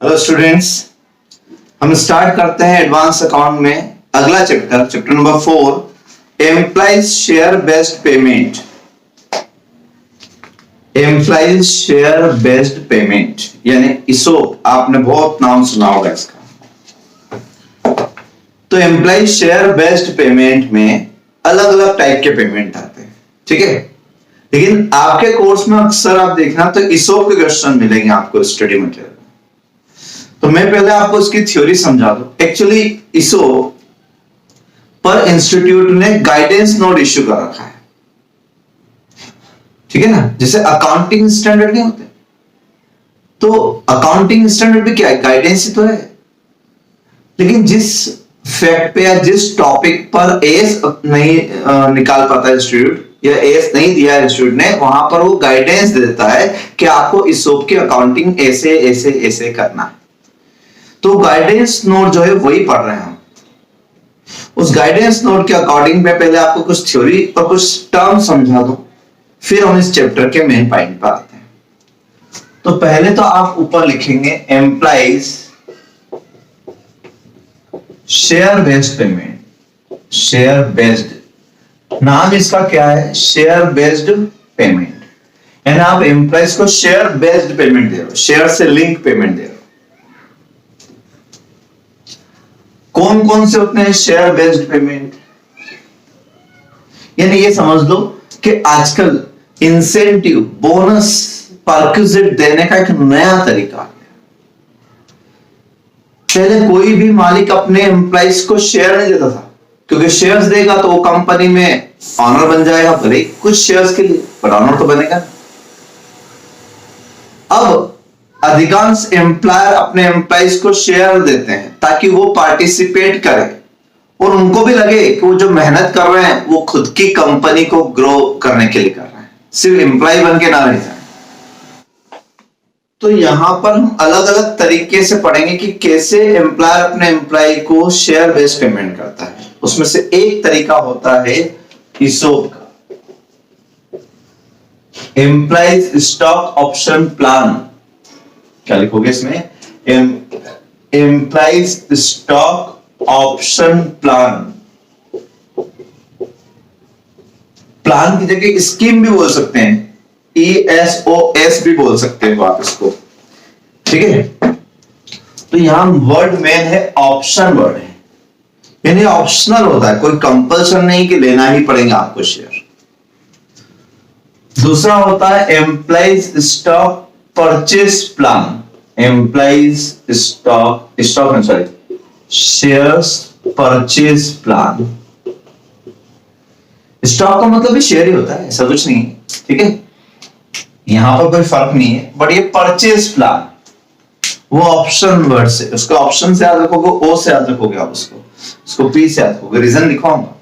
Hello students, हम start करते हैं एडवांस अकाउंट में अगला chapter number 4, employees share based payment. Employees share based payment यानी इसोप, आपने बहुत नाम सुना होगा इसका। तो एम्प्लॉइज शेयर बेस्ड पेमेंट में अलग अलग टाइप के पेमेंट आते हैं, ठीक है। लेकिन आपके कोर्स में अक्सर आप देखना तो इसोप के क्वेश्चन मिलेंगे आपको स्टडी मटेरियल। तो मैं पहले आपको इसकी थ्योरी समझा दूं। एक्चुअली इसो पर इंस्टीट्यूट ने गाइडेंस नोट इश्यू कर रखा है, ठीक है ना। जैसे अकाउंटिंग स्टैंडर्ड नहीं होते, तो अकाउंटिंग स्टैंडर्ड भी क्या है, गाइडेंस ही तो है। लेकिन जिस फैक्ट पे या जिस टॉपिक पर एस नहीं निकाल पाता इंस्टीट्यूट या एस नहीं दिया इंस्टीट्यूट ने, वहां पर वो गाइडेंस देता है कि आपको इसोप की अकाउंटिंग ऐसे ऐसे ऐसे करना है। तो गाइडेंस नोट जो है वही पढ़ रहे हैं हम। उस गाइडेंस नोट के अकॉर्डिंग मैं पहले आपको कुछ थ्योरी और कुछ टर्म समझा दूं, फिर हम इस चैप्टर के मेन पॉइंट पर आते हैं। तो पहले तो आप ऊपर लिखेंगे employees share based payment. Share based नाम इसका क्या है, शेयर बेस्ड पेमेंट। यानी आप एम्प्लॉइज को शेयर बेस्ड पेमेंट दे रहे हो, शेयर से लिंक पेमेंट दे रहे हो। कौन कौन से होते हैं शेयर बेस्ड पेमेंट, यानी ये समझ लो कि आजकल इंसेंटिव, बोनस, परक्विजिट देने का एक नया तरीका है। पहले कोई भी मालिक अपने एम्प्लॉइज को शेयर नहीं देता था, क्योंकि शेयर्स देगा तो वो कंपनी में ऑनर बन जाएगा, भले कुछ शेयर्स के लिए, पर ऑनर तो बनेगा। अब अधिकांश एम्प्लॉयर अपने एम्प्लॉइज को शेयर देते हैं ताकि वो पार्टिसिपेट करें और उनको भी लगे कि वो जो मेहनत कर रहे हैं वो खुद की कंपनी को ग्रो करने के लिए कर रहे हैं, सिर्फ एम्प्लॉय बन के ना रह जाए। तो यहां पर हम अलग अलग तरीके से पढ़ेंगे कि कैसे एम्प्लॉयर अपने एम्प्लॉय को शेयर बेस्ड पेमेंट करता है। उसमें से एक तरीका होता है इसोप का, एम्प्लॉइज स्टॉक ऑप्शन प्लान। क्या लिखोगे इसमें, employees stock option plan. Plan की जगह स्कीम भी बोल सकते हैं, ESOS भी बोल सकते हैं आप इसको, ठीक है। तो यहां वर्ड मेन है ऑप्शन वर्ड है, यानी ऑप्शनल होता है, कोई कंपल्सन नहीं कि लेना ही पड़ेगा आपको शेयर। दूसरा होता है employees stock purchase plan. Employees stock shares purchase plan. Stock का मतलब भी शेयर ही होता है, ऐसा कुछ नहीं, ठीक है। यहां पर कोई फर्क नहीं है, बट ये परचेज प्लान वो ऑप्शन वर्ड से, उसको ऑप्शन से याद रखोगे, ओ से याद रखोगे आप उसको पी से याद रखोगे, रीजन लिखवाऊंगा।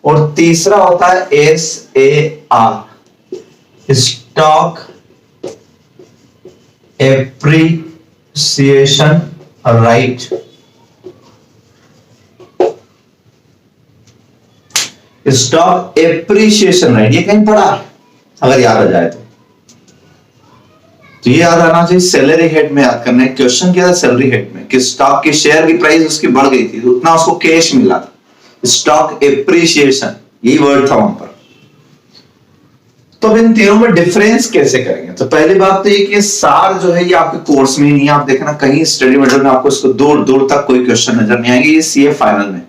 और तीसरा होता है SAR, stock appreciation right. Stock appreciation right, ये कहीं पढ़ा है अगर याद आ जाए तो ये याद आना चाहिए। सैलरी हेड में याद करना है, क्वेश्चन क्या था सैलरी हेड में कि स्टॉक की शेयर की प्राइस उसकी बढ़ गई थी तो उतना उसको कैश मिला था, स्टॉक एप्रिसिएशन यही वर्ड था वहां पर। तो अब इन तीनों में डिफरेंस कैसे करेंगे। तो पहली बात तो ये कि सार जो है ये आपके कोर्स में ही नहीं है, आप देखना कहीं स्टडी मटेरियल में आपको इसको दूर दूर तक कोई क्वेश्चन नजर नहीं आएंगे, ये CA फाइनल में।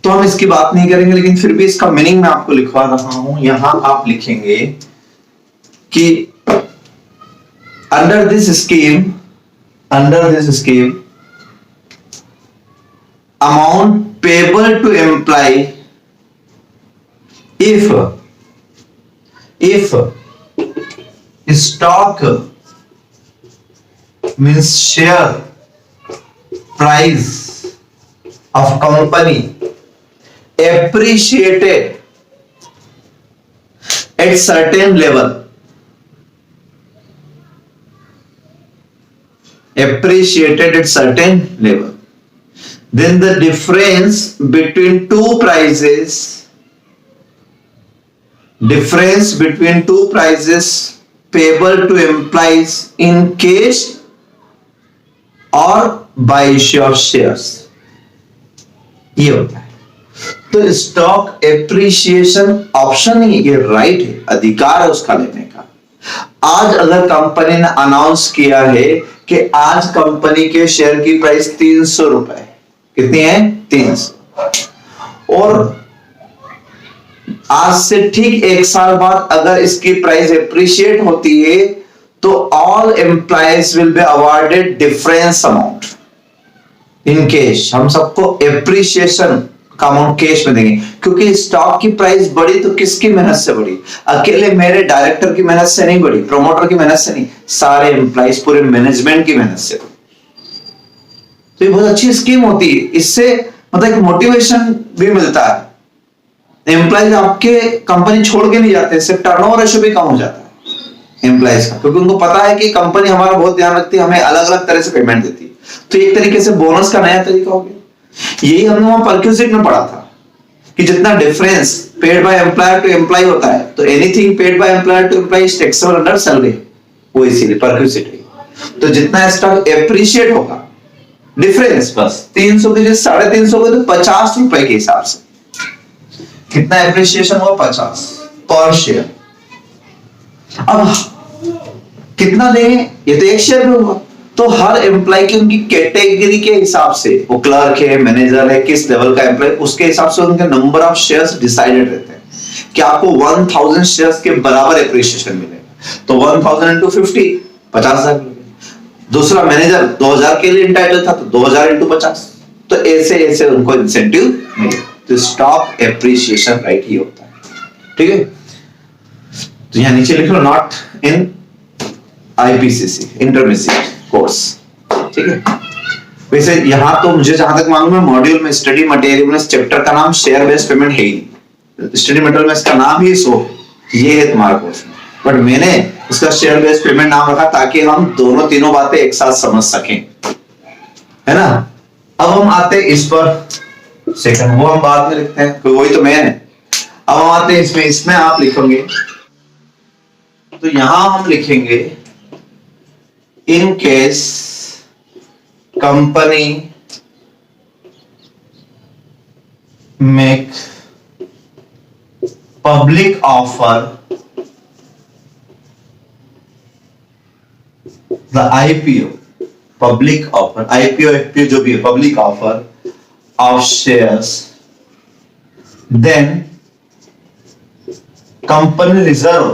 तो हम इसकी बात नहीं करेंगे, लेकिन फिर भी इसका मीनिंग मैं आपको लिखवा रहा हूं। यहां आप लिखेंगे कि under this scheme amount payable to employ if stock means share price of company appreciated at certain level, then the difference between two prices payable to employees in cash और बाय इश्यू ऑफ शेयर्स, ये होता है। तो stock appreciation option नहीं, ये right है, अधिकार है उसका लेने का। आज अगर कंपनी ने अनाउंस किया है कि आज कंपनी के शेयर की प्राइस 300 रुपए, कितनी है 300, और आज से ठीक 1 साल बाद अगर इसकी प्राइस एप्रिशिएट होती है तो all employees will be awarded difference amount in cash. हम सबको एप्रिसिएशन का अमाउंट कैश में देंगे, क्योंकि स्टॉक की प्राइस बढ़ी तो किसकी मेहनत से बढ़ी? अकेले मेरे डायरेक्टर की मेहनत से नहीं बढ़ी, प्रमोटर की मेहनत से नहीं, सारे एम्प्लॉयज पूरे मैनेजमेंट की मेहनत से। तो ये बहुत अच्छी स्कीम होती है, इससे मतलब एक मोटिवेशन भी मिलता है। एम्प्लॉयज आपके कंपनी छोड़ के नहीं जाते, इससे टर्नओवर रेशियो भी कम हो जाता है एम्प्लॉयज का, क्योंकि उनको पता है कि कंपनी हमारा बहुत ध्यान रखती है, हमें अलग अलग तरह से पेमेंट देती है। तो एक तरीके से बोनस का नया तरीका हो गया। यही हमने वहां परक्यूजिट में पढ़ा था कि जितना difference paid by employer to employ होता है, तो anything paid by employer to employ is taxable under salary, वो इसीलिए परक्यूजिट है। तो जितना स्टॉक एप्रिशिएट होगा, डिफरेंस बस 300 की जगह 350 को, तो 50 रुपए के हिसाब से कितना एप्रिसिएशन हुआ? 50 पर शेयर। अब कितना देंगे? ये तो एक शेयर में हुआ, तो हर एम्प्लॉय की उनकी कैटेगरी के हिसाब से, वो क्लर्क है, मैनेजर है, किस लेवल का एम्प्लॉय, उसके हिसाब से उनके नंबर ऑफ शेयर्स डिसाइडेड रहते हैं कि आपको 1000 शेयर्स के बराबर एप्रिसिएशन मिलेगा। तो 1000 इंटू 50, 50,000 मिलेगा। दूसरा मैनेजर 2000 के लिए इंटाइटल था, तो 2000 इंटू 50, तो ऐसे ऐसे उनको इंसेंटिव मिलेगा। तो स्टॉक एप्रिसिएशन राइट ही होता है, ठीक है। तो यहां नीचे लिख लो, not in IPCC intermediate course, ठीक है। वैसे यहां तो मुझे जहां तक मालूम है, मॉड्यूल में स्टडी मटेरियल में चैप्टर का नाम शेयर बेस्ड पेमेंट है ही, स्टडी मटेरियल में इसका नाम ही सो ये है तुम्हारे कोर्स में, बट मैंने इसका शेयर बेस्ड पेमेंट नाम रखा ताकि हम दोनों तीनों बातें एक साथ समझ सकें, है ना। अब हम आते हैं इस पर, सेकंड वो हम बाद में लिखते हैं, तो वही तो मेन है। अब हम आते हैं इसमें, इसमें आप लिखोगे, तो यहां हम लिखेंगे in case company make public offer the IPO, public offer, IPO FPO जो भी है, public offer of shares, then company reserve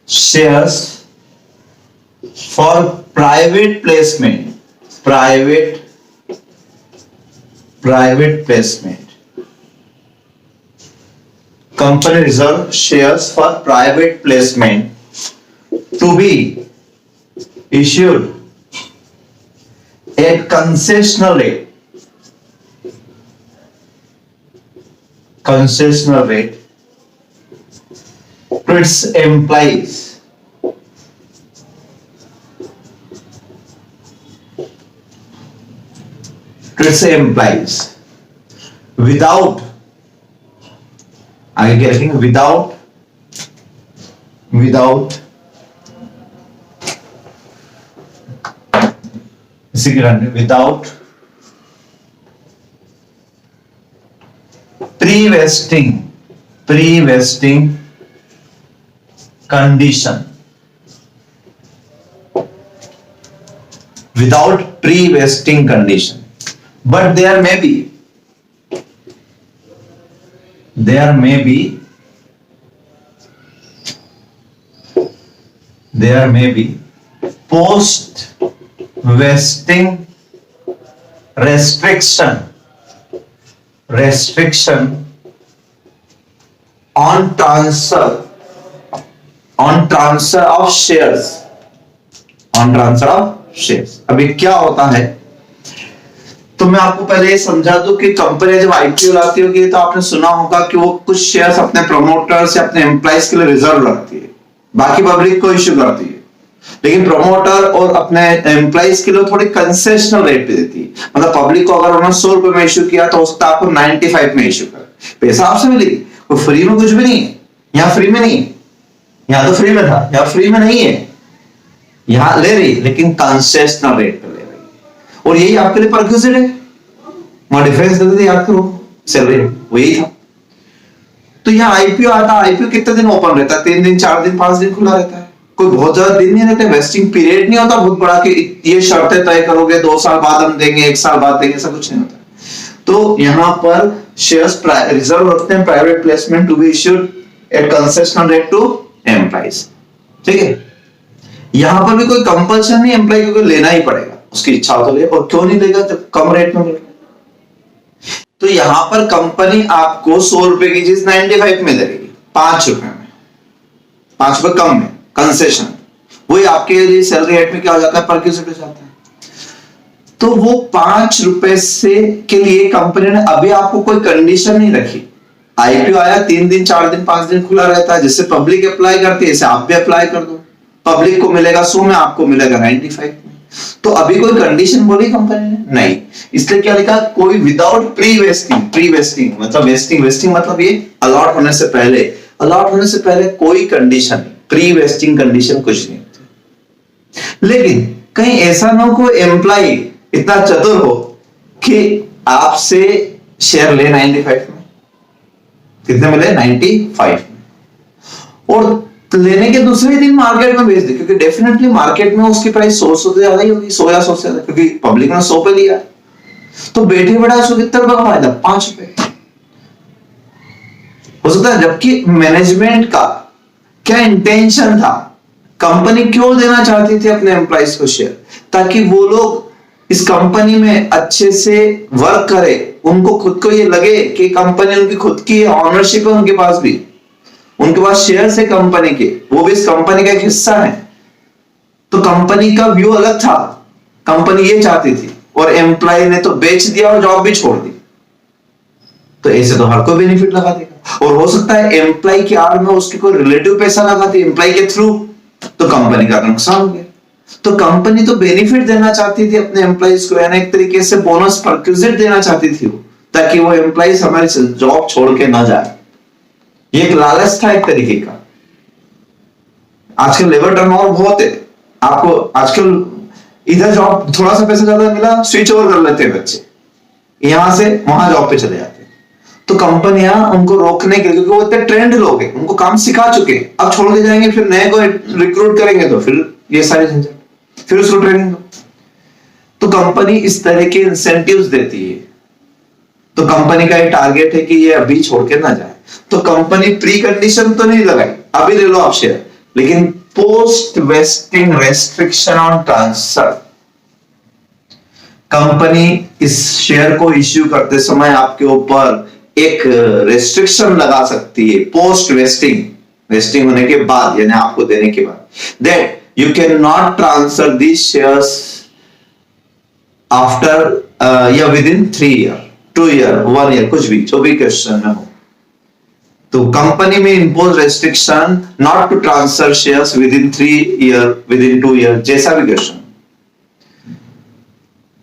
shares for private placement, private placement, company reserve shares for private placement to be issued at concessional rate, concessional rate to its employees, without, आगे क्या लिखेंगे? without without pre-vesting condition, without pre-vesting condition, but there may be post vesting restriction on transfer of shares, अभी क्या होता है, तो मैं आपको पहले ये समझा दूं कि कंपनी जब आईपीओ लाती होगी तो आपने सुना होगा कि वो कुछ शेयर्स अपने प्रमोटर्स या अपने एम्प्लॉइज के लिए रिजर्व रखती है, बाकी पब्लिक को इश्यू करती है, लेकिन प्रमोटर और अपने एम्प्लॉइज के लिए थोड़ी कंसेशनल रेट पे देती है। मतलब पब्लिक को अगर उन्होंने 100 रुपए में इश्यू किया तो उसका आपको 95 में इश्यू कर, पैसा आपसे मिलेगी, कोई फ्री में कुछ भी नहीं है, यहाँ फ्री में नहीं है, यहां तो फ्री में था, यहां फ्री में नहीं है, यहां ले रही लेकिन कंसेशनल रेट पे ले रही है, और यही आपके लिए परक्यूजिट है। वहां डिफरेंस दे देते, याद करो, सैलरी वो यही था। तो यहाँ आईपीओ आता, आईपीओ कितने दिन ओपन रहता है? 3 दिन, 4 दिन, 5 दिन खुला रहता है, कोई बहुत ज्यादा दिन नहीं रहते, वेस्टिंग पीरियड नहीं होता बहुत बड़ा कि ये शर्तें तय करोगे 2 साल बाद हम देंगे, 1 साल बाद देंगे, ऐसा कुछ नहीं होता। तो यहाँ पर शेयर्स रिजर्व रखते हैं private placement to be issued at concessional rate to employees, ठीक है। यहां पर भी कोई कंपल्शन नहीं, एम्प्लॉय को लेना ही पड़ेगा, उसकी इच्छा हो तो ले, और क्यों नहीं लेगा जब कम रेट में मिल रहा है। तो यहां पर कंपनी आपको 100 रुपए की चीज 95 में दे देगी, 5 रुपए में, 5 रुपए कम में कंसेशन, वही आपके लिए सैलरी रेट में क्या हो जाता है, परक्यूजिट हो जाता है। तो वो 5 रुपए से के लिए कंपनी ने अभी आपको कोई कंडीशन नहीं रखी। आईपीओ आया, 3 दिन, 4 दिन, 5 दिन खुला रहता है, जिससे पब्लिक अप्लाई करती है, इसे आप भी अप्लाई कर दो, पब्लिक को मिलेगा 100 में, आपको मिलेगा 95 में। तो अभी कोई कंडीशन बोली कंपनी ने नहीं, इसलिए क्या लिखा, कोई without pre wasting, pre wasting मतलब वेस्टिंग, वेस्टिंग मतलब ये अलॉट होने से पहले, अलॉट होने से पहले कोई कंडीशन, प्री वेस्टिंग कंडीशन कुछ नहीं होती। लेकिन कहीं ऐसा ना हो कोई एम्प्लॉय इतना चतुर हो कि आपसे शेयर ले 95 में, कितने मिले 95 में, और लेने के दूसरे दिन मार्केट में बेच दे, क्योंकि डेफिनेटली मार्केट में उसकी प्राइस 100 से ज्यादा ही होगी, 100 या 100 से ज्यादा, क्योंकि पब्लिक ने 100 पे लिया। तो बैठे बैठा उसको कितना रुपए का फायदा, 5 रुपए हो सकता है। जबकि मैनेजमेंट का क्या इंटेंशन था, कंपनी क्यों देना चाहती थी अपने एम्प्लॉइज को शेयर, ताकि वो लोग इस कंपनी में अच्छे से वर्क करे, उनको खुद को ये लगे कि कंपनी उनकी खुद की ऑनरशिप है, उनके पास भी, उनके पास शेयर्स है कंपनी के, वो भी इस कंपनी का एक हिस्सा है। तो कंपनी का व्यू अलग था, कंपनी ये चाहती थी, और एम्प्लॉय ने तो बेच दिया और जॉब भी छोड़ दी। तो ऐसे तो हर कोई बेनिफिट लगा देगा, और हो सकता है एम्प्लॉय की आड़ में उसके कोई रिलेटिव पैसा लगाती एम्प्लॉय के थ्रू, तो कंपनी का नुकसान हो गया। तो कंपनी तो बेनिफिट देना चाहती थी अपने एम्प्लॉइज को, यानी एक तरीके से बोनस परक्यूजिट देना चाहती थी वो, ताकि वो एम्प्लॉइज हमारी जॉब छोड़ के ना जाए। ये एक लालच था एक तरीके का। आजकल लेबर टर्नओवर बहुत है, आपको आजकल इधर जॉब थोड़ा सा पैसा ज्यादा मिला, स्विच ओवर कर लेते हैं बच्चे, यहां से वहां जॉब पे चले जाते हैं। तो कंपनियां उनको रोकने के लिए, क्योंकि वो इतने ट्रेंड लोग हैं, उनको काम सिखा चुके, अब छोड़ के जाएंगे, फिर नए को रिक्रूट करेंगे, तो फिर ये सारी झंझट, फिर उसको ट्रेनिंग दो। तो कंपनी इस तरह के इंसेंटिव्स देती है। तो कंपनी का ये टारगेट है कि ये अभी छोड़ के ना जाए, तो कंपनी प्री कंडीशन तो नहीं लगाई, अभी ले लो आप शेयर, लेकिन post wasting restriction on transfer, company इस शेयर को इश्यू करते समय आपके ऊपर एक रेस्ट्रिक्शन लगा सकती है, पोस्ट वेस्टिंग, वेस्टिंग होने के बाद, यानी आपको देने के बाद, that you can not transfer these shares after या within 3 year, 2 year, 1 year, कुछ भी, जो भी क्वेश्चन में हो। तो कंपनी में impose restriction not to transfer shares within 3 year, within 2 year, जैसा भी क्वेश्चन,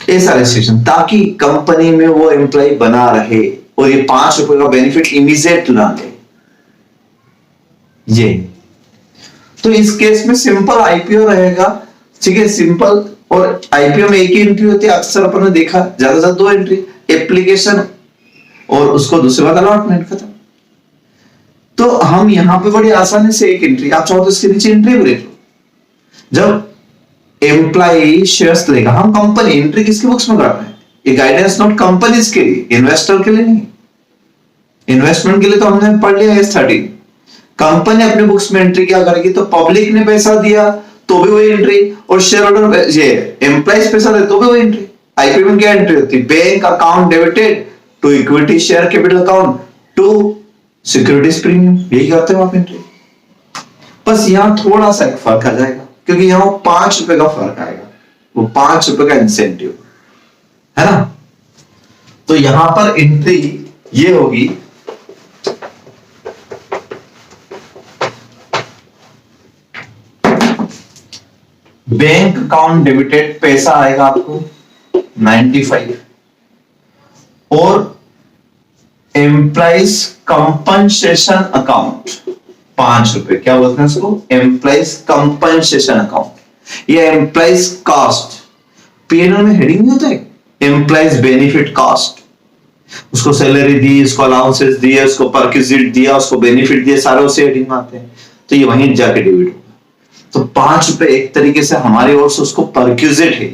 ऐसा रेस्ट्रिक्शन, ताकि कंपनी में वो एम्प्लॉय बना रहे और ये 5 रुपए का बेनिफिट इमीडिएट ना ले। ये तो इस केस में सिंपल आईपीओ रहेगा, ठीक है, सिंपल, और आईपीओ में एक ही एंट्री होती है, अक्सर अपन ने देखा, ज्यादा से ज्यादा 2 एंट्री, एप्लीकेशन और उसको दूसरे बाद अलॉटमेंट, खत्म। तो हम यहां पे बड़ी आसानी से एक एंट्री, आप चाहो तो इसके नीचे एंट्री भी लिख लो। जब एम्प्लॉय शेयर्स लेगा, हम कंपनी एंट्री किसकी बुक्स में कर रहे हैं, ये गाइडेंस नोट कंपनीज के लिए, इन्वेस्टर के लिए नहीं। इन्वेस्टमेंट के लिए तो हमने पढ़ लिया S13, कंपनी अपने बुक्स में एंट्री क्या करेगी, तो पब्लिक ने पैसा दिया तो भी वही एंट्री, और शेयर होल्डर ये एम्प्लॉइज पैसा दे तो भी वही एंट्री। आईपीओ में क्या एंट्री होती है, bank account debited to equity share capital account to securities premium, यही करते हैं आप एंट्री। बस यहां थोड़ा सा फर्क आ जाएगा, क्योंकि यहां 5 रुपए का फर्क आएगा, वो 5 रुपए का इंसेंटिव है ना। तो यहां पर एंट्री ये होगी, बैंक अकाउंट डेबिटेड पैसा आएगा आपको 95, और एम्प्लॉइज कंपनसेशन अकाउंट ₹5। क्या बोलते हैं इसको? एम्प्लॉइज कंपनसेशन अकाउंट या एम्प्लॉइज कॉस्ट। पीएनएल में हेडिंग नहीं होता है एम्प्लॉइज बेनिफिट कॉस्ट। उसको सैलरी दी, उसको अलाउंसेस दिए, उसको परक्विजिट दिया, उसको बेनिफिट दिए, सारे उसे हेडिंग में आते हैं, तो ये वहीं जाके डेबिट होगा। तो ₹5 एक तरीके से हमारी ओर से उसको परक्विजिट है,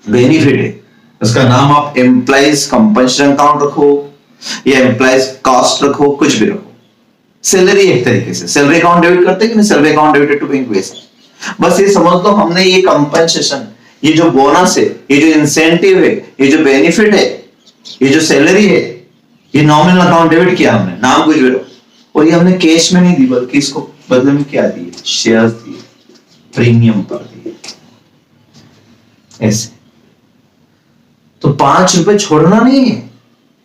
बेनिफिट है। उसका नाम आप एम्प्लॉइज कंपनसेशन अकाउंट रखो या एम्प्लॉइज कॉस्ट रखो, कुछ भी रखो। सैलरी एक तरीके से सैलरी अकाउंट डेबिट करते हैं कि नहीं, salary account debited to bank base. बस ये समझ लो हमने ये कंपनसेशन, ये जो बोनस है, ये जो इंसेंटिव है, ये जो बेनिफिट है, ये जो सैलरी है, ये नॉमिनल अकाउंट डेबिट किया हमने, नाम कुछ भी रखो। और ये हमने कैश में नहीं दी, बल्कि इसको बदले में क्या दिए? शेयर्स दिए, प्रीमियम पर दिए, ऐसे। तो ₹5 छोड़ना नहीं है,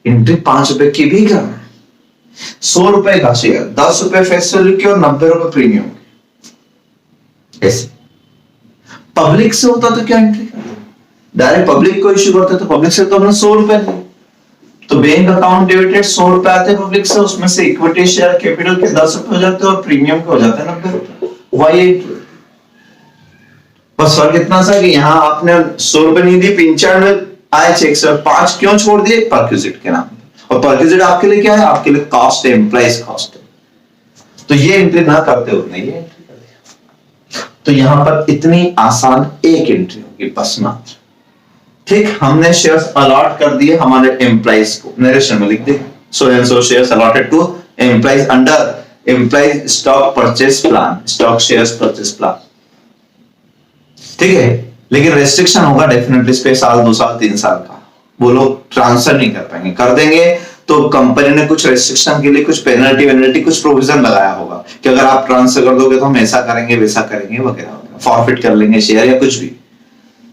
एंट्री ₹5 की भी करना है। ₹100 का शेयर, ₹10 फेस वैल्यू की और ₹90 प्रीमियम की, ऐसे। पब्लिक से होता तो क्या एंट्री करते? डायरेक्ट पब्लिक को इश्यू करते तो पब्लिक से तो हमने ₹100 लिए, तो बैंक अकाउंट डेबिटेड ₹100 आते पब्लिक से, उसमें से इक्विटी शेयर कैपिटल के ₹10 हो जाते हैं और प्रीमियम के हो जाते हैं ₹90। वाई बस फर्क इतना सा कि यहाँ आपने ₹100 नहीं दी, 95 आए चेक से, 5 क्यों छोड़ दिए? परक्विजिट के नाम। और परक्विजिट आपके लिए क्या है? आपके लिए कॉस्ट है, एम्प्लॉइज कॉस्ट है। तो ये एंट्री ना करते उतने ये एंट्री कर दिया। तो यहां पर इतनी आसान एक एंट्री होगी बस मात्र। ठीक, हमने शेयर्स अलॉट कर दिए हमारे एम्प्लॉइज को, नरेशन में लिख दे so and so shares allotted to employees under employees stock purchase plan, stock shares purchase plan. ठीक है, लेकिन रेस्ट्रिक्शन होगा डेफिनेटली इस पे, साल 2 साल 3 साल का वो लोग ट्रांसफर नहीं कर पाएंगे। कर देंगे तो कंपनी ने कुछ रेस्ट्रिक्शन के लिए कुछ पेनल्टी कुछ प्रोविजन लगाया होगा कि अगर आप ट्रांसफर कर दोगे तो हम ऐसा करेंगे वैसा करेंगे वगैरह, फॉरफिट कर लेंगे शेयर या कुछ भी।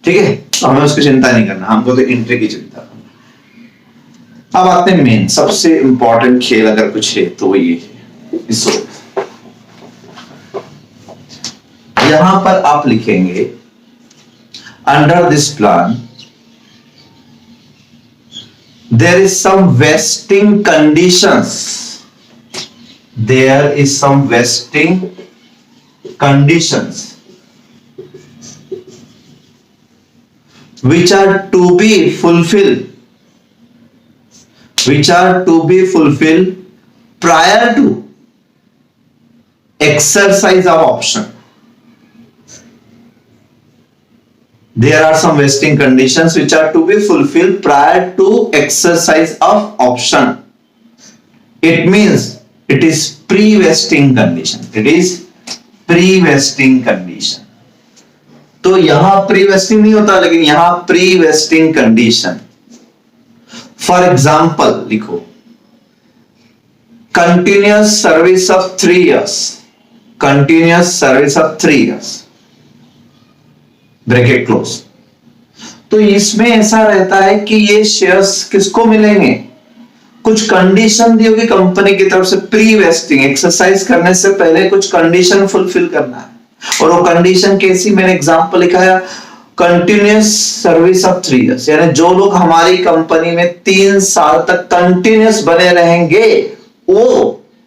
ठीक है, तो हमें उसकी चिंता नहीं करना, हमको तो एंट्री की चिंता करना। अब आते हैं मेन सबसे इंपॉर्टेंट खेल, अगर कुछ है तो वो ये है। इसको यहां पर आप लिखेंगे under this plan there is some vesting conditions, there is some vesting conditions which are to be fulfilled, prior to exercise of option. There are some vesting conditions which are to be fulfilled prior to exercise of option. It means it is pre-vesting condition. It is pre-vesting condition. तो यहां pre-vesting नहीं होता, लेकिन यहां pre-vesting condition. For example, लिखो continuous service of 3 years. Continuous service of 3 years. Bracket close. तो इसमें ऐसा रहता है कि ये शेयर्स किसको मिलेंगे? कुछ कंडीशन दी होगी कंपनी की तरफ से, प्री वेस्टिंग, एक्सरसाइज करने से पहले कुछ कंडीशन फुलफिल करना है। और वो कंडीशन कैसी? मैंने एग्जांपल लिखा है कंटिन्यूअस सर्विस ऑफ 3 इयर्स, यानी जो लोग हमारी कंपनी में 3 साल तक कंटिन्यूअस बने रहेंगे वो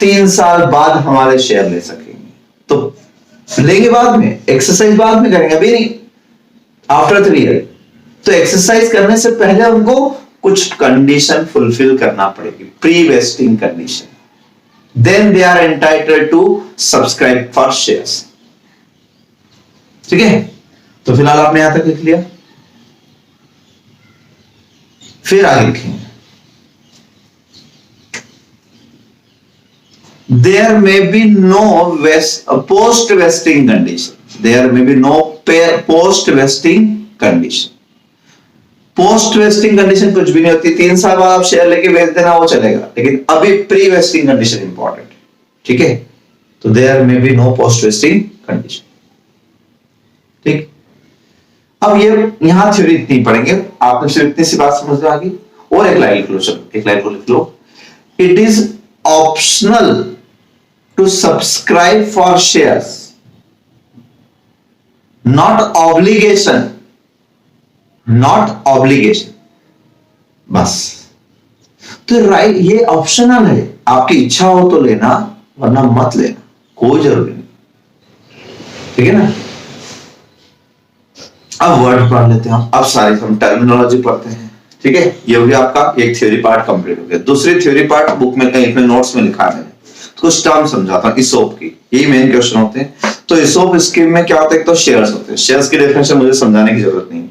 3 साल बाद हमारे शेयर ले सकेंगे। तो लेंगे बाद में, एक्सरसाइज बाद में करेंगे, अभी नहीं, आफ्टर 3 ईयर। तो एक्सरसाइज करने से पहले उनको कुछ कंडीशन फुलफिल करना पड़ेगी, pre vesting condition. Then they are entitled to subscribe for shares. ठीक है, तो फिलहाल आपने यहां तक लिख लिया, फिर आगे लिखेंगे there may be no post vesting condition. There may be no post vesting condition. Post vesting condition कुछ भी नहीं होती, 3 साल बाद आप शेयर लेके बेच देना वो चलेगा, लेकिन अभी प्री वेस्टिंग कंडीशन इंपॉर्टेंट। ठीक है, तो there may be no post vesting condition. ठीक, अब ये यहां थ्योरी इतनी पढ़ेंगे, आपने सिर्फ इतनी सी बात समझ लो आगे। और एक लाइन लिख लो, चलो एक लाइन को लिख लो, it is optional to subscribe for shares, not obligation, not obligation. बस, तो राइट, ये ऑप्शनल है, आपकी इच्छा हो तो लेना वरना मत लेना। कोई जरूरी नहीं, ठीक है ना। अब वर्ड पढ़ लेते हैं, अब सारी हम टर्मिनोलॉजी पढ़ते हैं, ठीक है। ये हो गया आपका एक थ्योरी पार्ट कंप्लीट हो गया। दूसरी थ्योरी पार्ट बुक में कहीं अपने नोट्स में लिखा है, कुछ टर्म समझाता हूं इसोप की, यही मेन क्वेश्चन होते हैं। तो इसोप स्कीम में क्या होता है, तो शेयर्स होते हैं, शेयर्स की डेफिनेशन मुझे समझाने की जरूरत नहीं है।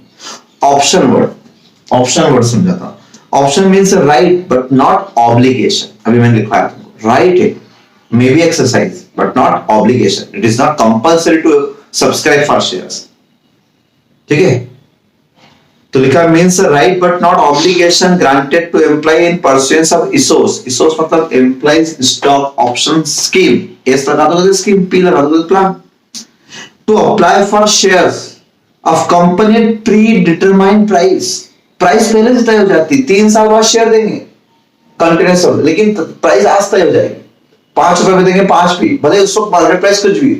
ऑप्शन वर्ड समझाता हूं। Option means right but not obligation, अभी मैंने लिखवाया तुमको, राइट है may be exercise but not obligation, it is not compulsory to subscribe for shares, ठीक है। तो लिखा means right but not obligation granted to employ in pursuance of ESOS. ESOS मतलब employees stock option scheme, S लगा दो scheme, P लगा दो plan, to apply for shares of company at pre determined price. Price पहले से तय हो जाती है, 3 साल बाद शेयर देंगे कंटिन्यूस, लेकिन प्राइस आज तय हो जाएगी, 5 रुपए में देंगे 5 पी, भले उस वक्त मार्केट प्राइस कुछ भी।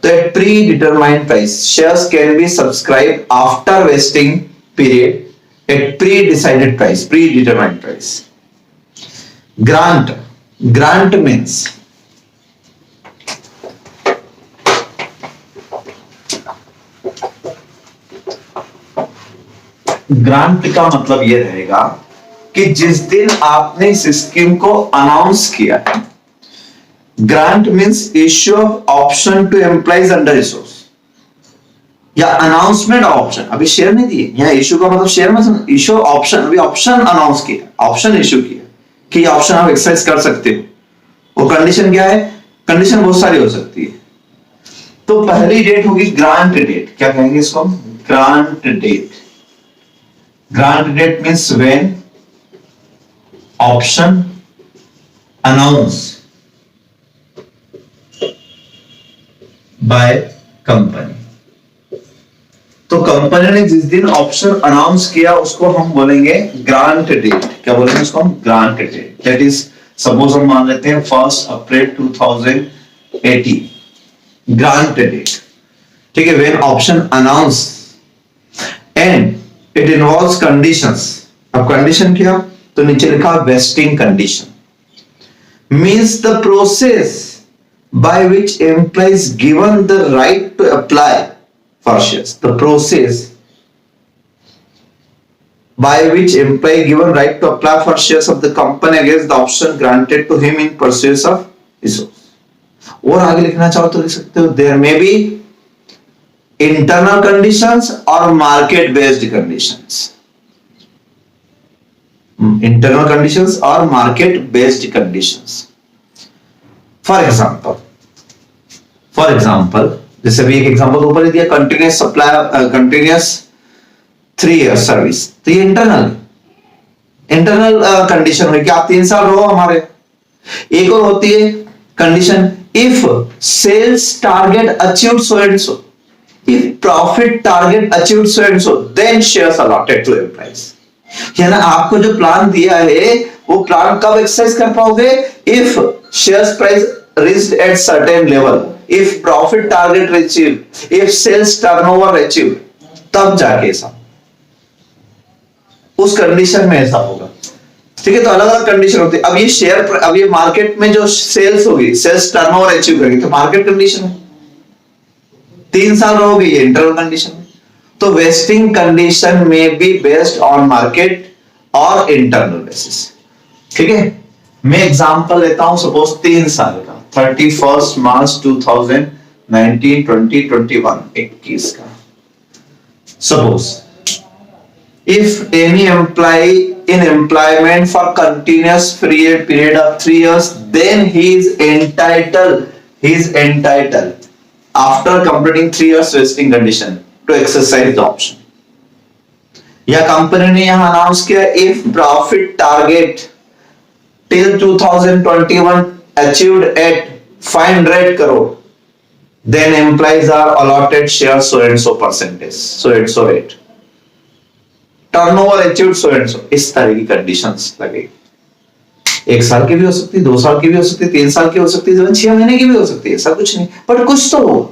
तो at predetermined price, shares can be subscribed after vesting period at pre-decided price, predetermined price. Grant means grant का मतलब यह रहेगा कि जिस दिन आपने इस स्कीम को अनाउंस किया है, grant means issue of option to employees under resource, या अनाउंसमेंट ऑप्शन, अभी शेयर नहीं दिए, यहां इश्यू का मतलब शेयर मत, इश्यू ऑप्शन, अभी ऑप्शन अनाउंस किया, ऑप्शन इश्यू किया कि ऑप्शन आप एक्सरसाइज कर सकते हो। वो कंडीशन क्या है, कंडीशन बहुत सारी हो सकती है। तो पहली डेट होगी ग्रांट डेट, क्या कहेंगे इसको, grant date. Grant date means when option announce by company. तो कंपनी ने जिस दिन ऑप्शन अनाउंस किया उसको हम बोलेंगे ग्रांट डेट। क्या बोलेंगे उसको हम, grant date. That is suppose हम मान लेते हैं 1 अप्रैल 2018, ग्रांट डेट, ठीक है। When option announce and it involves conditions. अब कंडीशन क्या, तो नीचे लिखा wasting condition, means the process by which employees given the right to apply for shares. The process by which employee given right to apply for shares of the company against the option granted to him in pursuance of ESOP. और आगे लिखना चाहो तो लिख सकते हो, there may be internal conditions or market based conditions. Internal conditions or market based conditions. For example जैसे भी एक एग्जाम्पल ऊपर दिया, continuous supply, continuous 3 year service, तो ये इंटरनल कंडीशन हुई कि आप 3 साल रहो हमारे। एक और होती है condition, if sales target achieved so and so, if profit target achieved so and so, then shares allotted to employees. यानी आपको जो प्लान दिया है वो प्लान कब एक्सरसाइज कर पाओगे, if shares price reached at certain level, if profit target achieved, if sales turnover achieved, तब जाके ऐसा, उस कंडीशन में ऐसा होगा, ठीक है। तो अलग अलग कंडीशन होती है। अब ये शेयर, अब ये मार्केट में जो सेल्स होगी, सेल्स टर्नओवर अचीव करेगी, तो मार्केट कंडीशन है, 3 साल रहोगे, ये इंटरनल कंडीशन है। तो वेस्टिंग कंडीशन में बी बेस्ड ऑन मार्केट और इंटरनल बेसिस, ठीक है। मैं एग्जांपल लेता हूं, सपोज 3 साल का, 31 मार्च 2019, 2021, 21 का। Suppose if any employee in employment for continuous period of 3 years, then he is entitled after completing 3 years vesting condition to exercise the option. या कंपनी ने यहां अनाउंस किया, if profit target till 2021 achieved at 500 crore, then employees are allotted shares so and so percentage, so and so rate, turnover achieved so and so, इस तरह की conditions लगेगी। 1 साल की भी हो सकती है, 2 साल की भी हो सकती है, 3 साल की हो सकती है, 6 महीने की भी हो सकती है, ऐसा कुछ नहीं, बट कुछ तो होगा,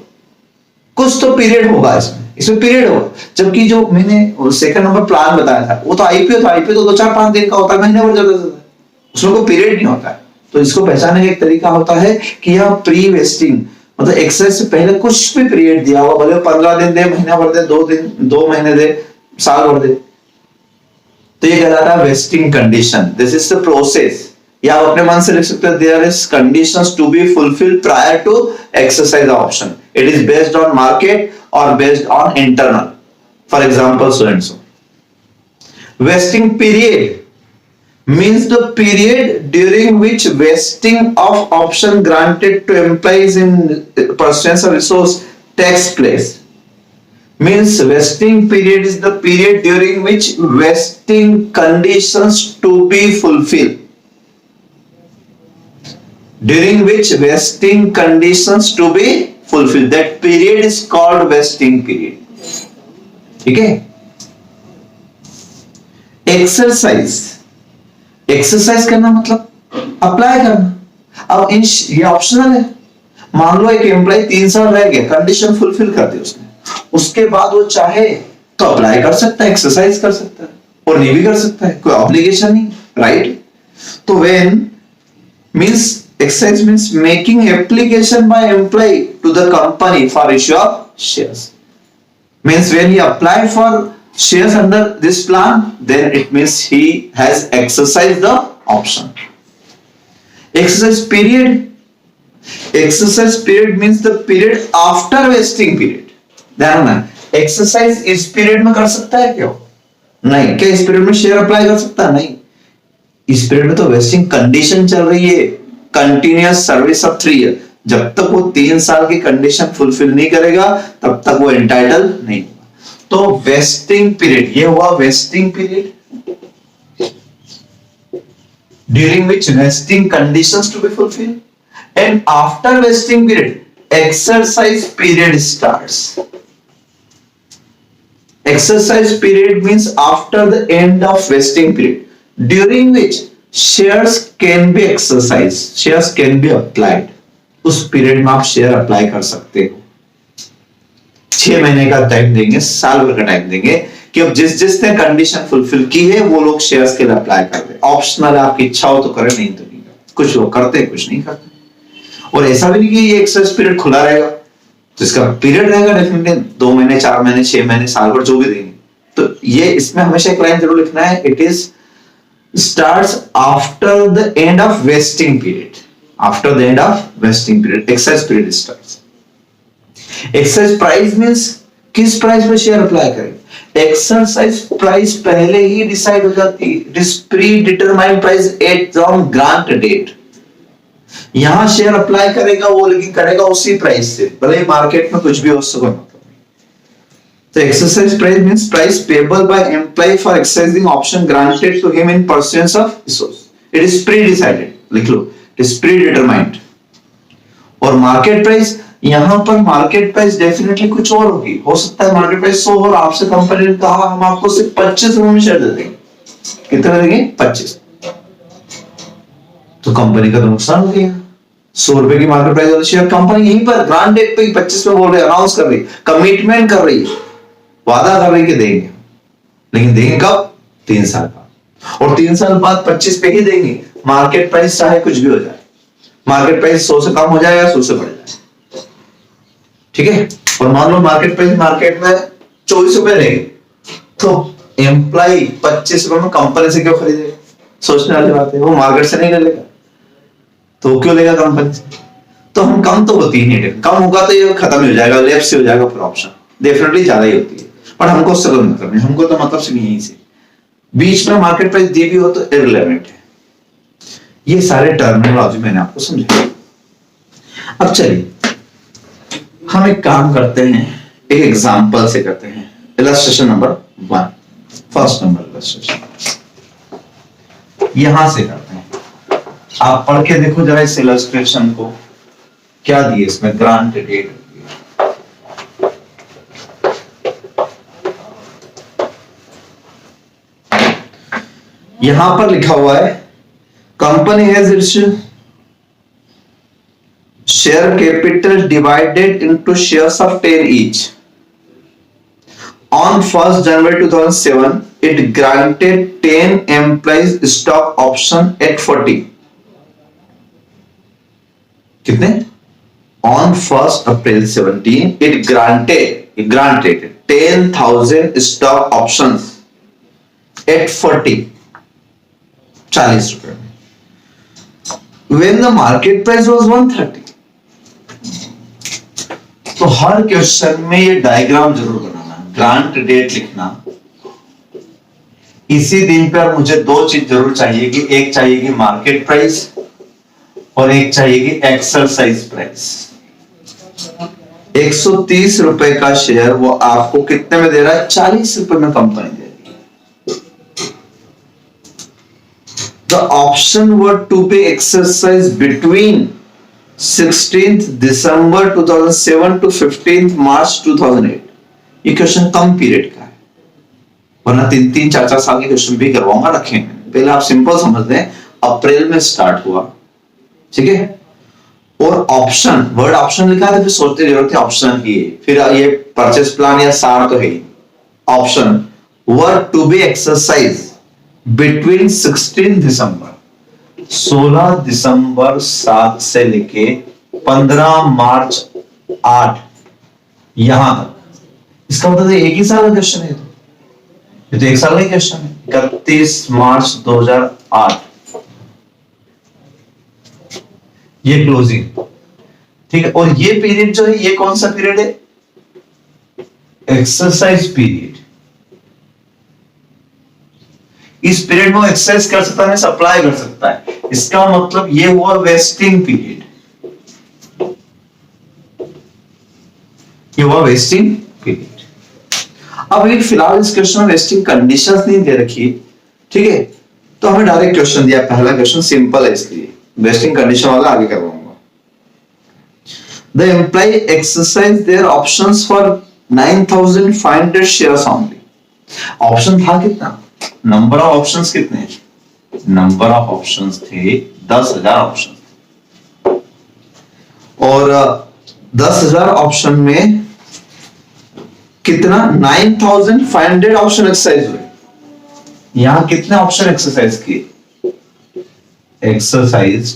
कुछ तो पीरियड होगा इसमें पीरियड होगा। जबकि जो मैंने सेकंड नंबर प्लान बताया था वो तो आईपीओ था, आईपीओ तो 2, 4, 5 दिन का होता है, महीने भर जाता है, उसमें कोई पीरियड नहीं होता है। तो इसको पहचानने का एक तरीका होता है कि यह प्री वेस्टिंग, मतलब एक्सरसाइज से पहले कुछ भी पीरियड दिया हुआ, भले 15 दिन दे, महीना भर दे, 2 दिन, 2 महीने दे, साल भर दे, तो ये कहलाता है vesting condition. This is the process, या आप अपने मन से लिख सकते हैं there is conditions to be fulfilled prior to exercise option, it is based on market और based on internal, for example so and so. Vesting period means the period during which vesting of option granted to employees in pursuance of resource takes place. Means vesting period is the period during which vesting conditions to be fulfilled. During which vesting conditions to be fulfilled. That period is called vesting period. ठीक है? Exercise. Exercise करना मतलब apply करना। अब ये optional है। मान लो एक एम्प्लॉय 3 साल रह गया, कंडीशन फुलफिल कर दी उसने, उसके बाद वो चाहे तो अप्लाई कर सकता है, एक्सरसाइज कर सकता है और नहीं भी कर सकता है, कोई ऑब्लिगेशन नहीं, राइट। तो when means exercise means making application by employ to the company for issue of shares, means when he apply for shares under this plan, then it means he has exercised the option. Exercise period means the period after vesting period. ध्यान रखना, exercise इस period में कर सकता है क्यों? नहीं। क्या इस पीरियड में शेयर अप्लाई कर सकता है? नहीं। इस पीरियड में तो वेस्टिंग कंडीशन चल रही है, कंटिन्यूअस सर्विस ऑफ 3 ईयर। जब तक वो 3 साल की कंडीशन फुलफिल नहीं करेगा तब तक वो एंटाइटल नहीं। तो वेस्टिंग पीरियड, ये हुआ vesting period during which vesting conditions to be fulfilled, and after vesting period exercise period starts. Exercise period means after the end of vesting period during which shares can be exercise, shares can be applied. उस period में आप share apply कर सकते हो। 6 महीने का time देंगे, साल भर का टाइम देंगे कि अब जिसने कंडीशन फुलफिल की है वो लोग शेयर्स के लिए अप्लाई कर दे। ऑप्शनल, आपकी इच्छा हो तो करें, नहीं तो नहीं करें। कुछ लोग करते हैं, कुछ नहीं करते। और ऐसा भी नहीं कि ये एक्सेस पीरियड खुला रहेगा, तो इसका पीरियड रहेगा डेफिनेटली 2 महीने, 4 महीने, 6 महीने, साल भर, जो भी देंगे। तो ये इसमें हमेशा एक लाइन जरूर लिखना है, it is starts after the end of vesting period. After the end of vesting period access period starts. Exercise price means किस प्राइस पे शेयर अप्लाई करें। एक्सरसाइज प्राइस पहले ही डिसाइड हो जाती है, it is pre determined price at on grant date. यहां share apply करेगा वो, लेकिन करेगा उसी प्राइस से, भले मार्केट में कुछ भी हो सके। तो exercise price means price payable by employ for exercising option granted to him in pursuance of resource. It is pre decided, लिख लो, इट इज प्री डिटरमाइंड। और मार्केट प्राइस, यहां पर मार्केट प्राइस डेफिनेटली कुछ और होगी। हो सकता है मार्केट प्राइस 100 और आपसे कंपनी ने कहा हम आपको सिर्फ 25 रुपए में शेयर दे देंगे। कितने देंगे? 25। तो कंपनी का तो नुकसान हो गया। 100 रुपए की मार्केट प्राइस वाला शेयर कंपनी यहीं पर ग्रांट डेट पे 25 में बोल रही है, अनाउंस कर रही है, कमिटमेंट कर रही है, वादा कर रही है कि देंगे। लेकिन देंगे कब? 3 साल बाद। और 3 साल बाद 25 पे ही देंगे, मार्केट प्राइस चाहे कुछ भी हो जाए। मार्केट प्राइस 100 से कम हो जाए या 100 से बढ़ जाए, ठीक है। और मान लो मार्केट प्राइस मार्केट में 24 रुपए रहेगी, तो एम्प्लॉय 25 रुपए में कंपनी से क्यों खरीदेगा? सोचने वाली बात है। वो मार्केट से नहीं ले लेगा तो क्यों लेगा कंपनी से? तो हम कम तो होती ही नहीं, कम होगा तो ये खत्म हो जाएगा, लेफ्ट से हो जाएगा फिर ऑप्शन। डेफिनेटली ज्यादा ही होती है, पर हमको उससे कोई मतलब नहीं, हमको तो मतलब सिर्फ यहीं से बीच में मार्केट प्राइस दी भी हो तो इररिलेवेंट है। ये सारे टर्मिनोलॉजी मैंने आपको समझाया। अब चलिए हम एक काम करते हैं, एक एग्जांपल से करते हैं। Illustration number 1, first number illustration यहां से करते हैं। आप पढ़ के देखो जरा इस इलस्ट्रेशन को, क्या दिए इसमें, ग्रांट डेट। यहां पर लिखा हुआ है company has issued share capital divided into shares of 10 each. On 1st January 2007, it granted 10 employees stock option at 40. कितने? On 1st April 17 it granted 10,000 stock options at 40 रुपए में, when the market price was 130. तो हर question में ये diagram जरूर बनाना, grant date लिखना। इसी दिन पर मुझे दो चीज जरूर चाहिए कि एक चाहिए कि मार्केट प्राइस और एक चाहिए कि एक्सरसाइज प्राइस। 130 रुपए का शेयर वो आपको कितने में दे रहा है? 40 रुपए में कंपनी दे रही है। The option were to be exercise between 16th December 2007 to 15th March 2008। ये क्वेश्चन कम पीरियड का है, वरना 3-4 साल के क्वेश्चन भी करवाऊंगा, रखेंगे। पहले आप सिंपल समझ लें, अप्रैल में स्टार्ट हुआ, ठीक है, और ऑप्शन, वर्ड ऑप्शन लिखा है तो फिर सोचते जरूरत है ऑप्शन की, फिर ये परचेस प्लान या सार तो है ही। Option were to be exercise between 16 December 16 December 7 से लेके 15 मार्च 8 यहां तक। इसका मतलब एक ही साल का क्वेश्चन है, ये तो एक साल का क्वेश्चन है। 31 मार्च 2008 ये क्लोजिंग, ठीक है। और ये पीरियड जो है ये कौन सा पीरियड है? Exercise period. इस पीरियड में एक्सरसाइज कर सकता है, सप्लाई कर सकता है। इसका मतलब ये हुआ वेस्टिंग पीरियड, ये हुआ वेस्टिंग पीरियड। अब ये फिलहाल इस क्वेश्चन में वेस्टिंग कंडीशंस नहीं दे रखी, ठीक है, तो हमें डायरेक्ट क्वेश्चन दिया। पहला क्वेश्चन सिंपल है, इसलिए वेस्टिंग कंडीशन वाला आगे करवाऊंगा। The employ exercise their options for 9,500 shares only. Option था कितना? नंबर ऑफ ऑप्शंस कितने? नंबर ऑफ ऑप्शंस थे 10,000 ऑप्शन, और 10,000 ऑप्शन में कितना? 9,500 ऑप्शन एक्सरसाइज हुए। यहां कितने ऑप्शन एक्सरसाइज किए? एक्सरसाइज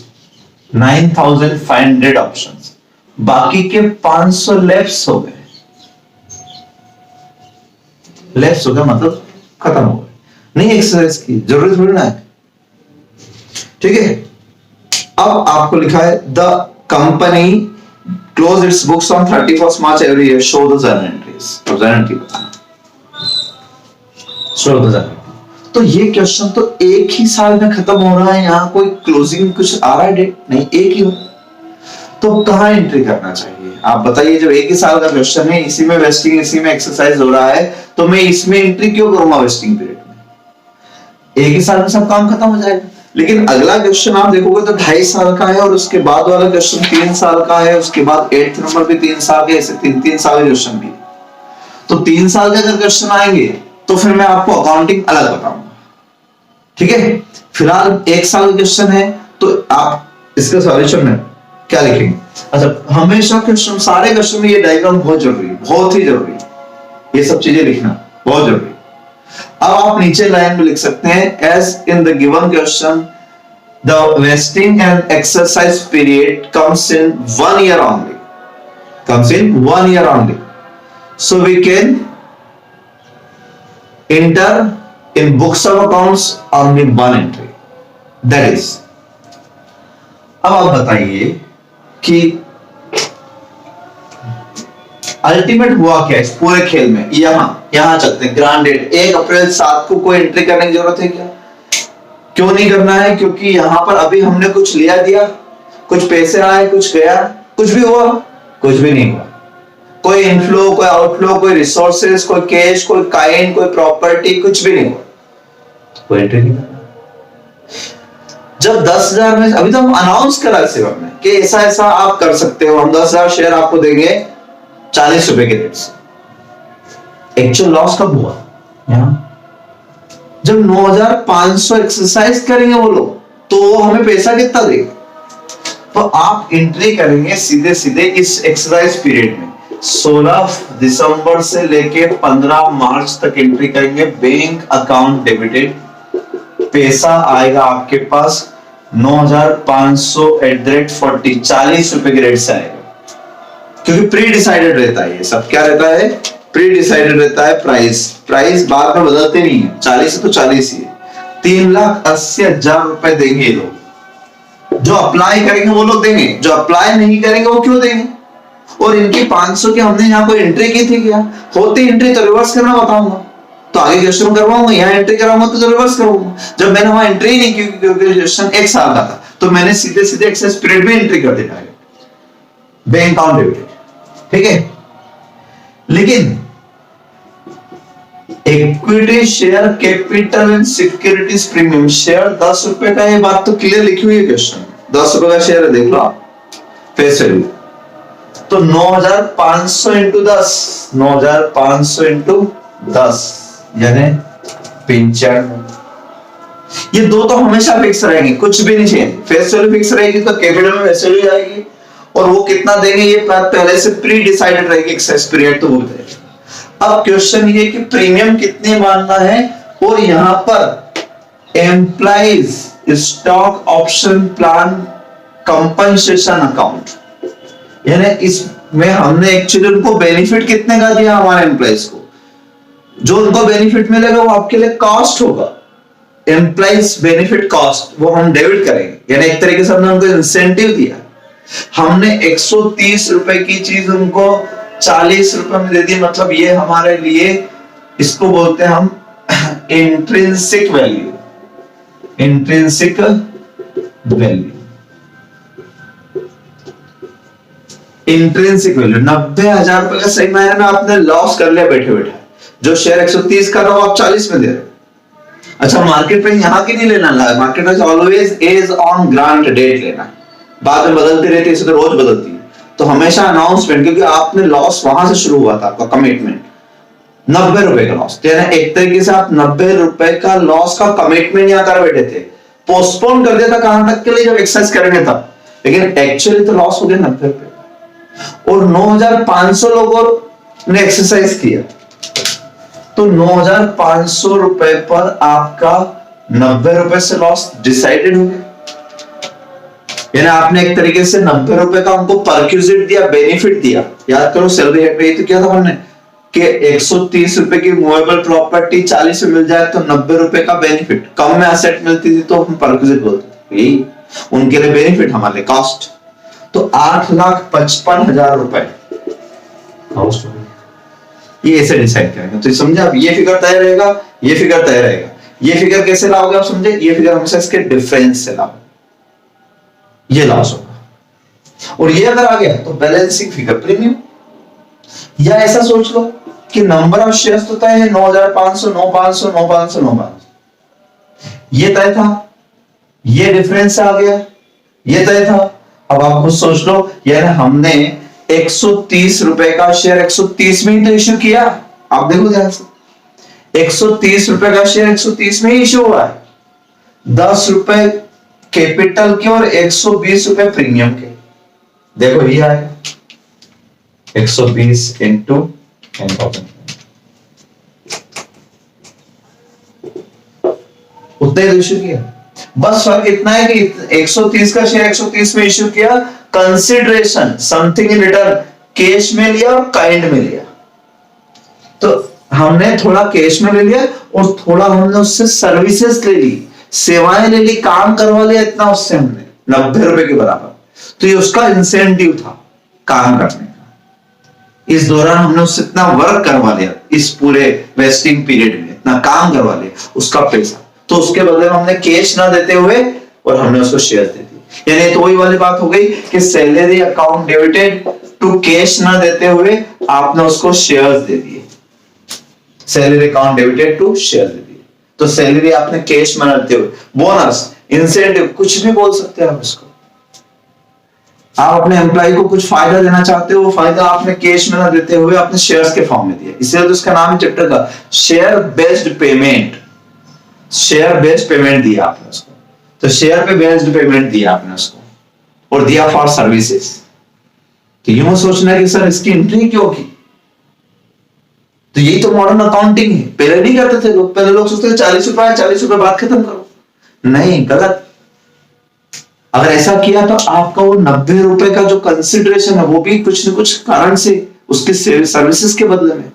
9,500 ऑप्शंस, बाकी के 500 लेफ्ट्स हो गए। लेफ्ट्स हो गए मतलब खत्म हो गए, नहीं एक्सरसाइज की, जरूरत थोड़ी ना है, ठीक है। अब आपको लिखा है the company close it's books on 31st March every year, show the journal entries. अब जर्नल एंट्री बताना, शो द जर्नल। तो ये क्वेश्चन तो एक ही साल में खत्म हो रहा है, यहां कोई क्लोजिंग कुछ आ रहा है डेट नहीं, एक ही हो, तो कहां एंट्री करना चाहिए आप बताइए? जब एक ही साल का क्वेश्चन है, इसी में वेस्टिंग, इसी में एक्सरसाइज हो रहा है, तो मैं इसमें एंट्री क्यों करूंगा वेस्टिंग पीरियड में? एक ही साल में सब काम खत्म हो जाएगा। लेकिन अगला क्वेश्चन आप देखोगे तो 2.5 साल का है, और उसके बाद वाला क्वेश्चन 3 साल का है, उसके बाद 8th नंबर भी 3 साल के, ऐसे 3-3 साल के क्वेश्चन भी। तो 3 साल के अगर क्वेश्चन आएंगे तो फिर मैं आपको अकाउंटिंग अलग बताऊंगा, ठीक है। फिलहाल 1 साल का क्वेश्चन है, तो आप इसका सॉल्यूशन में क्या लिखेंगे? अच्छा, हमेशा क्वेश्चन, सारे क्वेश्चन में ये डायग्राम बहुत जरूरी है, बहुत ही जरूरी है, ये सब चीजें लिखना बहुत जरूरी है। अब आप नीचे लाइन में लिख सकते हैं, as in the given question the vesting and exercise period comes in 1 year only, comes in 1 year only, so we can enter in books of accounts only 1 entry, that is। अब आप बताइए कि ultimate हुआ क्या इस पूरे खेल में? यहां चलते हैं। ग्रांड डेट 1 अप्रैल 7 को कोई एंट्री करने की जरूरत है क्या? क्यों नहीं करना है? क्योंकि यहां पर अभी हमने कुछ लिया दिया, कुछ पैसे आए, कुछ गया, कुछ भी हुआ, कुछ भी नहीं हुआ। कोई इनफ्लो, कोई आउटफ्लो, कोई रिसोर्सेज, कोई कैश, कोई काइंड, कोई प्रॉपर्टी, कुछ भी नहीं हुआ, कोई एंट्री नहीं करना। जब 10,000 में, अभी तो हम अनाउंस करा सेवा में कि ऐसा ऐसा आप कर सकते हो, हम 10,000 शेयर आपको देंगे 40 रुपए के रेट से। एक्चुअल लॉस कब हुआ? यहां जब 9,500 एक्सरसाइज करेंगे वो लोग, तो वो हमें पैसा कितना देगा? तो आप एंट्री करेंगे सीधे सीधे इस एक्सरसाइज पीरियड में, 16 दिसंबर से लेके 15 मार्च तक एंट्री करेंगे। बैंक अकाउंट डेबिटेड, पैसा आएगा आपके पास 9,500 @40, 40 रुपए के रेट से आएगा, क्योंकि प्री डिसाइडेड रहता है। ये सब क्या रहता है? प्री डिसाइडेड रहता है। प्राइस बाद में बदलते नहीं है, 40 तो 40 ही है। 3,80,000 रुपए देंगे लोग, जो अप्लाई करेंगे वो लोग देंगे, जो अप्लाई नहीं करेंगे वो क्यों देंगे? और इनकी 500 की हमने यहाँ कोई एंट्री की थी क्या? होती एंट्री तो रिवर्स करना बताऊंगा, तो आगे क्वेश्चन करवाऊंगा, यहाँ एंट्री कराऊंगा तो रिवर्स करूंगा। जब मैंने वहां एंट्री नहीं की क्योंकि क्वेश्चन 1 साल का था, तो मैंने सीधे सीधे एक्सेस पीरियड में एंट्री कर देना है, बैंक अकाउंट डेबिट। ठीक है, लेकिन equity share capital and securities premium share 10 रुपए का, ये बात तो क्लियर लिखी हुई है क्वेश्चन, 10 रुपए का शेयर है, देख लो आप फेस वैल्यू। तो 9,500 इंटू 10, 9,500 इंटू 10 यानी 95। ये दो तो हमेशा फिक्स रहेंगे, कुछ भी नहीं चेंज। फेस वैल्यू फिक्स रहेगी तो कैपिटल में फेस वैल्यू आएगी, और वो कितना देंगे ये पहले से प्री डिसाइडेड रहेगी, एक्सेस पीरियड तो वो देगा। अब क्वेश्चन ये कि प्रीमियम कितने मानना है, और यहां पर employees stock option plan compensation account, यानी इसमें हमने एक्चुअली उनको बेनिफिट कितने का दिया हमारे एम्प्लॉइज को, जो उनको बेनिफिट मिलेगा वो आपके लिए कॉस्ट होगा, एम्प्लॉइज बेनिफिट कॉस्ट, वो हम डेबिट करेंगे। यानी एक तरीके से हमने उनको इंसेंटिव दिया। हमने 130 रुपए की चीज उनको 40 रुपए में दे दी, मतलब ये हमारे लिए, इसको बोलते हैं हम intrinsic value, intrinsic value, intrinsic value. 90,000 रुपए का सही मायने में आपने लॉस कर लिया बैठे बैठे, जो शेयर 130 का था वो आप 40 में दे रहे। अच्छा, मार्केट प्राइस यहाँ की नहीं लेना, market price always as on grant date लेना, बाद में बदलती रहती है, इसे तो रोज बदलती है। तो हमेशा अनाउंसमेंट, क्योंकि आपने लॉस वहां से शुरू हुआ था, आपका कमिटमेंट 90 रुपए का लॉस, एक तरीके से आप 90 रुपए का लॉस का कमिटमेंट यहाँ कर बैठे थे, पोस्टपोन कर दिया था कहां तक के लिए, जब एक्सरसाइज करेंगे तब, लेकिन एक्चुअली तो लॉस हो गया 90 रुपए। और 9,500 लोगों ने एक्सरसाइज किया, तो 9,500 रुपए पर आपका 90 रुपए से लॉस डिसाइडेड हो गया। यानी आपने एक तरीके से 90 रुपए का हमको परक्यूजिट दिया, बेनिफिट दिया। याद करो सैलरी हैक में ये तो क्या था हमने कि 130 रुपए की मूवेबल प्रॉपर्टी 40 में मिल जाए तो 90 रुपए का बेनिफिट, कम में एसेट मिलती थी तो हम परक्यूजिट बोलते थे, यही उनके लिए बेनिफिट, हमारे लिए कॉस्ट। तो 8,55,000 रुपए ये ऐसे डिसाइड करेंगे। तो समझे आप, ये फिगर तय रहेगा, ये फिगर तय रहेगा। ये फिगर कैसे लाओगे आप समझे, ये फिगर हमेशा इसके डिफरेंस से लाओ, ये लॉस होगा। और ये अगर आ गया तो बैलेंसिंग फिगर प्रीमियम। या ऐसा सोच लो कि नंबर ऑफ शेयर्स तो तय है 9,500, 9,500, 9,500, 9,500, ये तय था, ये डिफरेंस आ गया, ये तय था। अब आप खुद सोच लो, यानी हमने 130 रुपए का शेयर 130 में ही तो इश्यू किया। आप देखो ध्यान से, 130 रुपए का शेयर 130 में ही इश्यू हुआ है, 10 रुपए कैपिटल के और 120 रुपए प्रीमियम के। देखो ये आए 120 इंटू 10,000, उतना ही इश्यू किया। बस फर्क इतना है कि 130 का शेयर 130 में इश्यू किया, consideration something in return cash में लिया और काइंड में लिया। तो हमने थोड़ा कैश में ले लिया और थोड़ा हमने उससे सर्विसेज ले ली, सेवाएं ले ली, काम करवा लिया, इतना उससे हमने 90 रुपए के बराबर। तो ये उसका इंसेंटिव था काम करने का। इस दौरान हमने उससे इतना वर्क करवा लिया, इस पूरे वेस्टिंग पीरियड में इतना काम करवा लिया, उसका पैसा। तो उसके बदले में हमने कैश ना देते हुए और हमने उसको शेयर दे दी। यानी तो वही वाली बात हो गई कि salary account debited to cash ना देते हुए आपने उसको शेयर्स दे दिए। Salary account debited to share दे दिए, तो सैलरी आपने कैश में देते हुए, बोनस, इंसेंटिव, कुछ भी बोल सकते हैं आप इसको। आप अपने एम्प्लॉय को कुछ फायदा देना चाहते हो, वो फायदा आपने कैश में ना देते हुए आपने शेयर्स के फॉर्म में दिया, इसलिए तो इसका नाम है चैप्टर का share based payment. Share based payment दिया आपने उसको, तो शेयर पे बेस्ड पेमेंट दिया आपने उसको और दिया फॉर सर्विसेज। तो यूं सोचना है कि सर इसकी एंट्री क्यों की, तो यही तो मॉडर्न अकाउंटिंग है। पहले नहीं करते थे लोग, पहले लोग सोचते थे 40 रुपए 40 रुपए, बात खत्म करो। नहीं, गलत। अगर ऐसा किया तो आपका वो 90 रुपए का जो कंसिडरेशन है वो भी कुछ न कुछ कारण से उसके सर्विसेज के बदले में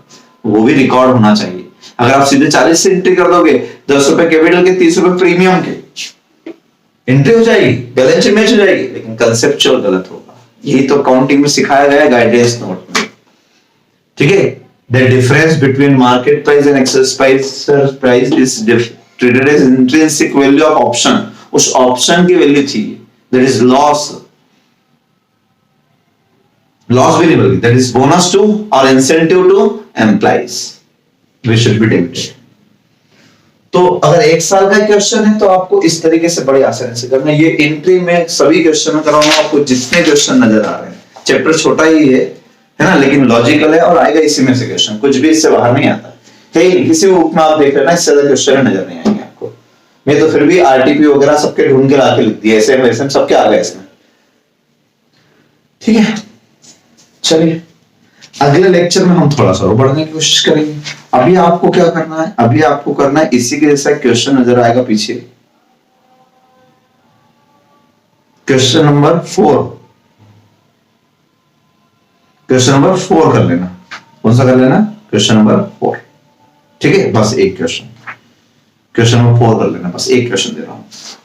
वो भी रिकॉर्ड होना चाहिए। अगर आप सीधे 40 से एंट्री कर दोगे, 10 रुपए कैपिटल के 30 रुपए प्रीमियम के, एंट्री हो जाएगी, बैलेंस शीट मैच हो जाएगी, लेकिन कंसेप्चुअल गलत होगा। यही तो अकाउंटिंग में सिखाया गया है गाइडेंस नोट में, ठीक है। The difference between market price and exercise price is treated as intrinsic value of option. उस ऑप्शन की वैल्यू थी, that is loss variable, that is bonus to और incentive to employees, we should be debited. तो अगर 1 साल का question है तो आपको इस तरीके से बड़े आसानी से करना है। ये एंट्री में सभी क्वेश्चन में कराऊंगा आपको, जितने क्वेश्चन नजर आ रहे हैं। चैप्टर छोटा ही है ना, लेकिन लॉजिकल है और आएगा इसी में से क्वेश्चन, कुछ भी इससे बाहर नहीं आता। कहीं किसी बुक में आप देख लेना, इससे ज्यादा क्वेश्चन नजर नहीं आएंगे आपको। मैं तो फिर भी आरटीपी वगैरह सबके ढूंढ के लाके लिख दिए, ऐसे वैसे सबके आ गए इसमें, ठीक है। चलिए अगले लेक्चर में हम थोड़ा सा और बढ़ने की कोशिश करेंगे। अभी आपको क्या करना है, अभी आपको करना है इसी के जैसा क्वेश्चन नजर आएगा पीछे, क्वेश्चन नंबर 4, क्वेश्चन नंबर 4 कर लेना। कौन सा कर लेना? क्वेश्चन नंबर 4, ठीक है। बस एक क्वेश्चन नंबर 4 कर लेना, बस एक क्वेश्चन दे रहा हूं।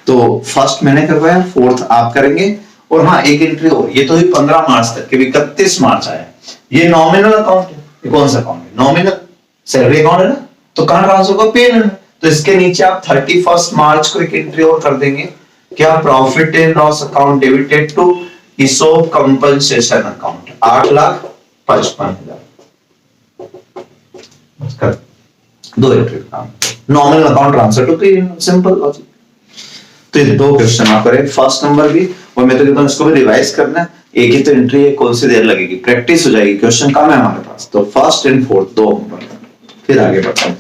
तो फर्स्ट मैंने करवाया, फोर्थ आप करेंगे। और हाँ, एक एंट्री और, ये तो 15 मार्च तक के, 31 मार्च आया। ये नॉमिनल अकाउंट है। ये कौन सा अकाउंट है? नॉमिनल सैलरी अकाउंट है ना, तो कहां ट्रांसफर होगा? पेन। तो इसके नीचे आप 31 मार्च को एक एंट्री और कर देंगे, क्या? Profit and loss account debited to ESOP compensation account 8,55,000। दो एंट्री काम, nominal account transfer to pen, simple logic. तो ये 2 क्वेश्चन आप करें, फर्स्ट नंबर भी, और मैं तो कहता हूं इसको भी रिवाइज करना है। एक ही तो एंट्री है, कौन सी देर लगेगी, प्रैक्टिस हो जाएगी, क्वेश्चन कम है हमारे पास। तो फर्स्ट एंड फोर्थ 2 नंबर, फिर आगे बढ़ते हैं।